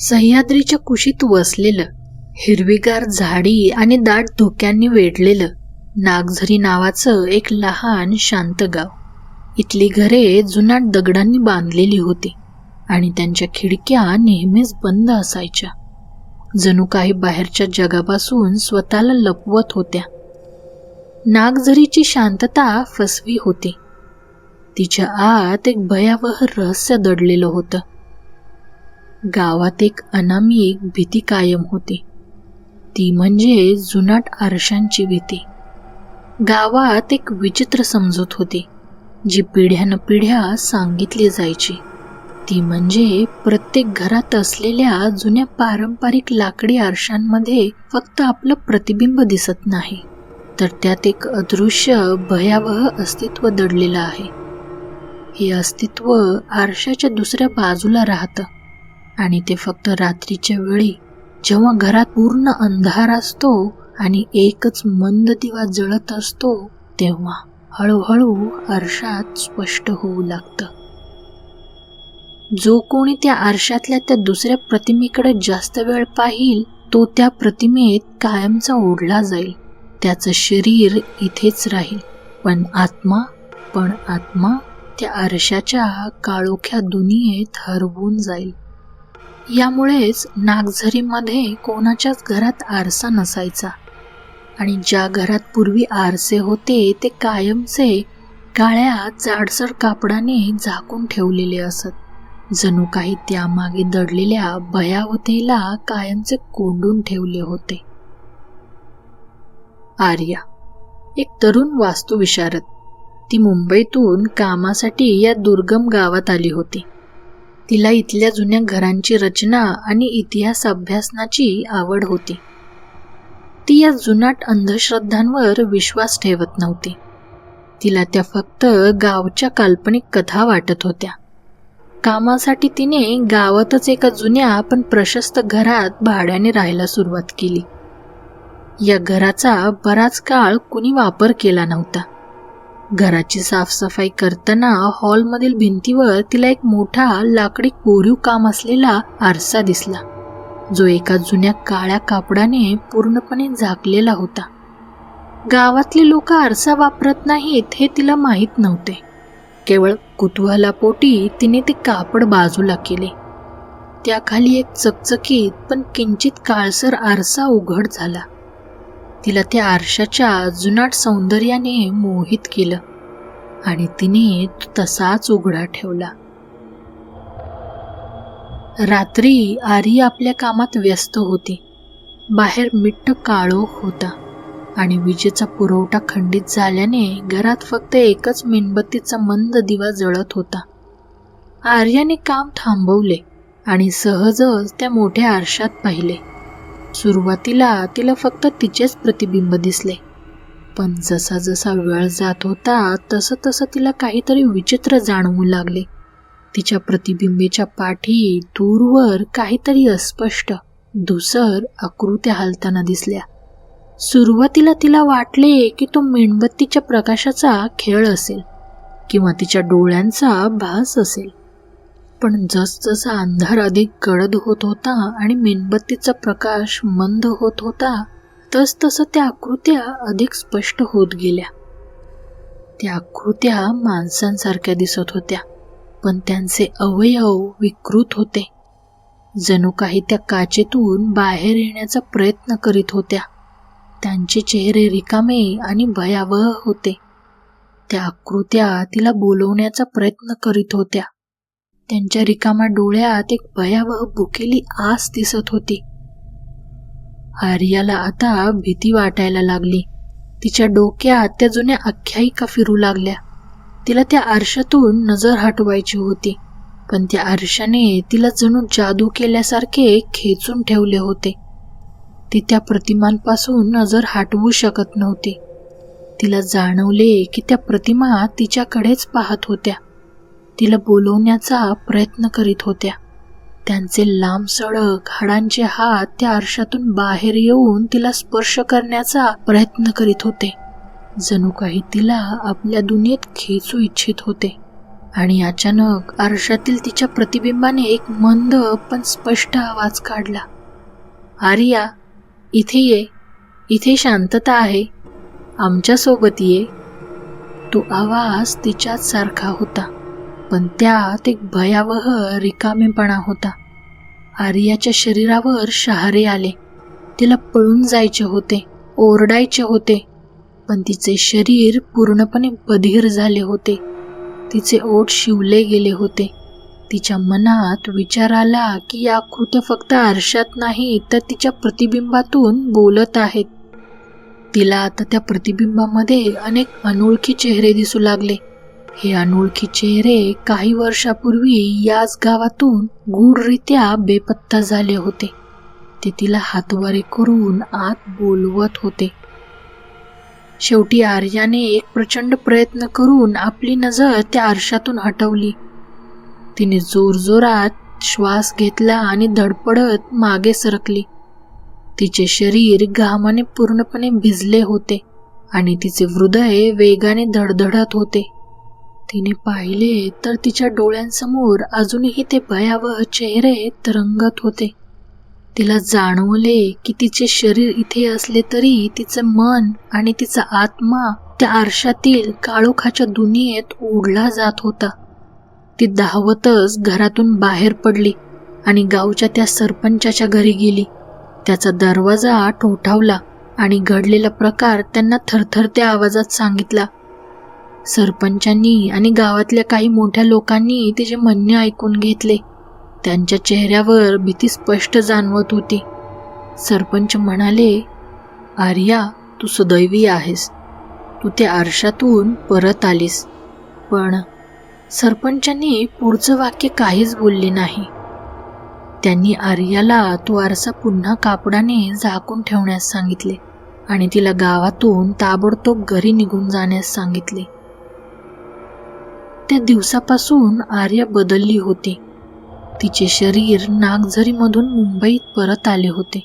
सह्याद्रीच्या कुशीत वसलेलं, हिरवीगार झाडी आणि दाट धुक्यांनी वेढलेलं नागझरी नावाचं एक लहान शांत गाव. इथली घरे जुनाट दगडांनी बांधलेली होती आणि त्यांच्या खिडक्या नेहमीच बंद असायच्या, जणू काही बाहेरच्या जगापासून स्वतःला लपवत होत्या. नागझरीची शांतता फसवी होती. तिच्या आत एक भयावह रहस्य दडलेलं होतं. गावात एक अनामिक भीती कायम होती, ती म्हणजे जुनाट आरशांची भीती. गावात एक विचित्र समजूत होती, जी पिढ्यानपिढ्या सांगितली जायची. ती म्हणजे प्रत्येक घरात असलेल्या जुन्या पारंपरिक लाकडी आरशांमध्ये फक्त आपलं प्रतिबिंब दिसत नाही, तर त्यात एक अदृश्य भयावह अस्तित्व दडलेलं आहे. हे अस्तित्व आरशाच्या दुसऱ्या बाजूला राहतं आणि ते फक्त रात्रीच्या वेळी, जेव्हा घरात पूर्ण अंधार असतो आणि एकच मंद दिवा जळत असतो, तेव्हा हळूहळू आरशात स्पष्ट होऊ लागतं. जो कोणी त्या आरशातल्या त्या दुसऱ्या प्रतिमेकडे जास्त वेळ पाहिल, तो त्या प्रतिमेत कायमचा ओढला जाईल. त्याचं शरीर इथेच राहील, पण आत्मा त्या आरशाच्या काळोख्या दुनियेत हरवून जाईल. यामुळेच नागझरीमध्ये कोणाच्याच घरात आरसा नसायचा आणि ज्या घरात पूर्वी आरसे होते ते कायमचे काळ्या जाडसर कापडाने झाकून ठेवलेले असत, जणू काही त्यामागे दडलेल्या भयावतेला कायमचे कोंडून ठेवले होते. आर्या, एक तरुण वास्तुविशारद, ती मुंबईतून कामासाठी या दुर्गम गावात आली होती. तिला इथल्या जुन्या घरांची रचना आणि इतिहास अभ्यासनाची आवड होती. ती या जुनाट अंधश्रद्धांवर विश्वास ठेवत नव्हती. तिला त्या फक्त गावच्या काल्पनिक कथा वाटत होत्या. कामासाठी तिने गावातच एका जुन्या पण प्रशस्त घरात भाड्याने राहायला सुरुवात केली. या घराचा बराच काळ कुणी वापर केला नव्हता. घराची साफसफाई करताना हॉलमधील भिंतीवर तिला एक मोठा लाकडी कोरीव काम असलेला आरसा दिसला, जो एका जुन्या काळ्या कापडाने पूर्णपणे झाकलेला होता. गावातले लोक आरसा वापरत नाहीत हे तिला माहीत नव्हते. केवळ कुतूहलापोटी तिने ते कापड बाजूला केले. त्याखाली एक चकचकीत पण किंचित काळसर आरसा उघड झाला. तिला त्या आरशाच्या जुनाट सौंदर्याने मोहित केलं आणि तिने तो तसाच उघडा ठेवला. रात्री आर्य आपल्या कामात व्यस्त होती. बाहेर मिट्ट काळोख होता आणि विजेचा पुरवठा खंडित झाल्याने घरात फक्त एकच मेणबत्तीचा मंद दिवा जळत होता. आर्याने काम थांबवले आणि सहजच त्या मोठ्या आरशात पाहिले. सुरुवातीला तिला फक्त तिचेच प्रतिबिंब दिसले, पण जसा जसा वेळ जात होता तसं तसं तिला काहीतरी विचित्र जाणवू लागले. तिच्या प्रतिबिंबीच्या पाठी दूरवर काहीतरी अस्पष्ट, धुसर आकृत्या हलताना दिसल्या. सुरुवातीला तिला वाटले की तो मेणबत्तीच्या प्रकाशाचा खेळ असेल किंवा तिच्या डोळ्यांचा भास असेल, पण जसजसा अंधार अधिक गडद होत होता आणि मेणबत्तीचा प्रकाश मंद होत होता, तसतसं त्या आकृत्या अधिक स्पष्ट होत गेल्या. त्या आकृत्या माणसांसारख्या दिसत होत्या, पण त्यांचे अवयव विकृत होते, जणू काही त्या काचेतून बाहेर येण्याचा प्रयत्न करीत होत्या. त्यांचे चेहरे रिकामे आणि भयावह होते. त्या आकृत्या तिला बोलवण्याचा प्रयत्न करीत होत्या. त्यांच्या रिकाम्या डोळ्यात एक भयावह भुकेली आस दिसत होती. आर्याला आता भीती वाटायला लागली. तिच्या डोक्यात त्या जुन्या आख्यायिका फिरू लागल्या. तिला त्या आरशातून नजर हटवायची होती, पण त्या आरशाने तिला जणू जादू केल्यासारखे खेचून ठेवले होते. ती त्या प्रतिमांपासून नजर हटवू शकत नव्हती. तिला जाणवले की त्या प्रतिमा तिच्याकडेच पाहत होत्या, तिला बोलवण्याचा प्रयत्न करीत होत्या. त्यांचे लांब सडक हाडांचे हात त्या आरशातून बाहेर येऊन तिला स्पर्श करण्याचा प्रयत्न करीत होते, जणू काही तिला आपल्या दुनियेत खेचू इच्छित होते. आणि अचानक आरशातील तिच्या प्रतिबिंबाने एक मंद पण स्पष्ट आवाज काढला. आर्या, इथे ये, इथे शांतता आहे, आमच्या सोबत ये. तो आवाज तिच्याच सारखा होता, पण त्यात एक भयावह रिकामेपणा होता. आर्याच्या शरीरावर शहारे आले. तिला पळून जायचे होते, ओरडायचे होते, पण तिचे शरीर पूर्णपणे बधीर झाले होते. तिचे ओठ शिवले गेले होते. तिच्या मनात विचार आला की या कृत्य फक्त आरशात नाही तर तिच्या प्रतिबिंबातून बोलत आहेत. तिला आता त्या प्रतिबिंबामध्ये अनेक अनोळखी चेहरे दिसू लागले. हे अनोळखी चेहरे काही वर्षापूर्वी याच गावातून गूढरित्या बेपत्ता झाले होते. ते तिला हातवारे करून आत बोलवत होते. शेवटी आर्याने एक प्रचंड प्रयत्न करून आपली नजर त्या आरशातून हटवली. तिने जोरजोरात श्वास घेतला आणि धडपडत मागे सरकली. तिचे शरीर घामाने पूर्णपणे भिजले होते आणि तिचे हृदय वेगाने धडधडत होते. तिने पाहिले तर तिच्या डोळ्यांसमोर अजूनही ते भयावह चेहरे तरंगत होते. तिला जाणवले की तिचे शरीर इथे असले तरी तिचं मन आणि तिचा आत्मा त्या आरशातील काळोखाच्या दुनियेत ओढला जात होता. ती धावतच घरातून बाहेर पडली आणि गावच्या त्या सरपंचाच्या घरी गेली. त्याचा दरवाजा ठोठावला आणि घडलेला प्रकार त्यांना थरथरत्या आवाजात सांगितला. सरपंचांनी आणि गावातल्या काही मोठ्या लोकांनी तिचे म्हणणे ऐकून घेतले. त्यांच्या चेहऱ्यावर भीती स्पष्ट जाणवत होती. सरपंच म्हणाले, आर्या, तू सुदैवी आहेस. तू त्या आरशातून परत आलीस. पण सरपंचांनी पुढचं वाक्य काहीच बोलले नाही. त्यांनी आर्याला तो आरसा पुन्हा कापडाने झाकून ठेवण्यास सांगितले आणि तिला गावातून ताबडतोब घरी निघून जाण्यास सांगितले. त्या दिवसापासून आर्या बदलली होती. तिचे शरीर नागझरीमधून मुंबईत परत आले होते,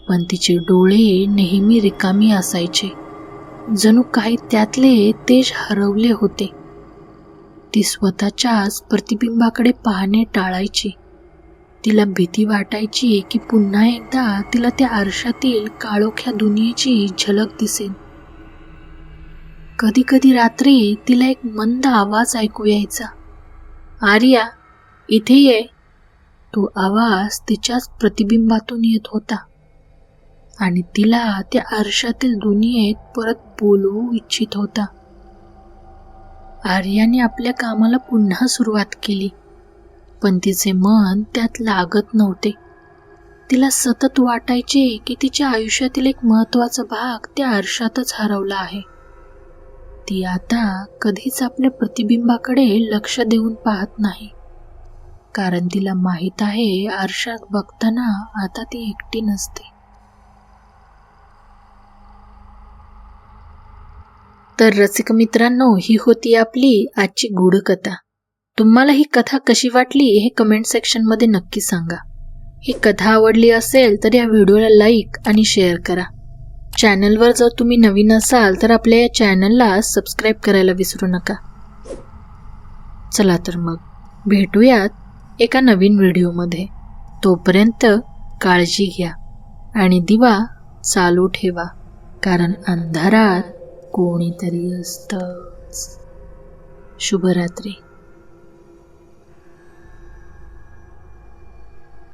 पण तिचे डोळे नेहमी रिकामी असायचे. जणू काही त्यातले तेज हरवले होते. ती स्वतःच्याच प्रतिबिंबाकडे पाहणे टाळायची. तिला भीती वाटायची की पुन्हा एकदा तिला त्या आरशातील काळोख्या दुनियेची झलक दिसेल. कधी कधी रात्री तिला एक मंद आवाज ऐकू यायचा, आर्या, इथे ये. तो आवाज तिच्याच प्रतिबिंबातून येत होता आणि तिला त्या आरशातील दुनियेत परत बोलवू इच्छित होता. आर्याने आपल्या कामाला पुन्हा सुरुवात केली, पण तिचे मन त्यात लागत नव्हते. तिला सतत वाटायचे की तिच्या आयुष्यातील एक महत्त्वाचा भाग त्या आरशातच हरवला आहे. ती आता कधीच आपल्या प्रतिबिंबाकडे लक्ष देऊन पाहत नाही, कारण तिला माहीत आहे आरशात बघताना आता ती एकटी नसते. तर रसिक मित्रांनो, ही होती आपली आजची गूढ कथा. तुम्हाला ही कथा कशी वाटली हे कमेंट सेक्शन मध्ये नक्की सांगा. ही कथा आवडली असेल तर या व्हिडिओला लाईक आणि शेअर करा. चॅनलवर जर तुम्ही नवीन असाल तर आपल्या या चॅनलला सबस्क्राईब करायला विसरू नका. चला तर मग भेटूयात एका नवीन व्हिडिओमध्ये. तोपर्यंत काळजी घ्या आणि दिवा चालू ठेवा, कारण अंधारात कोणीतरी असतं. शुभरात्री.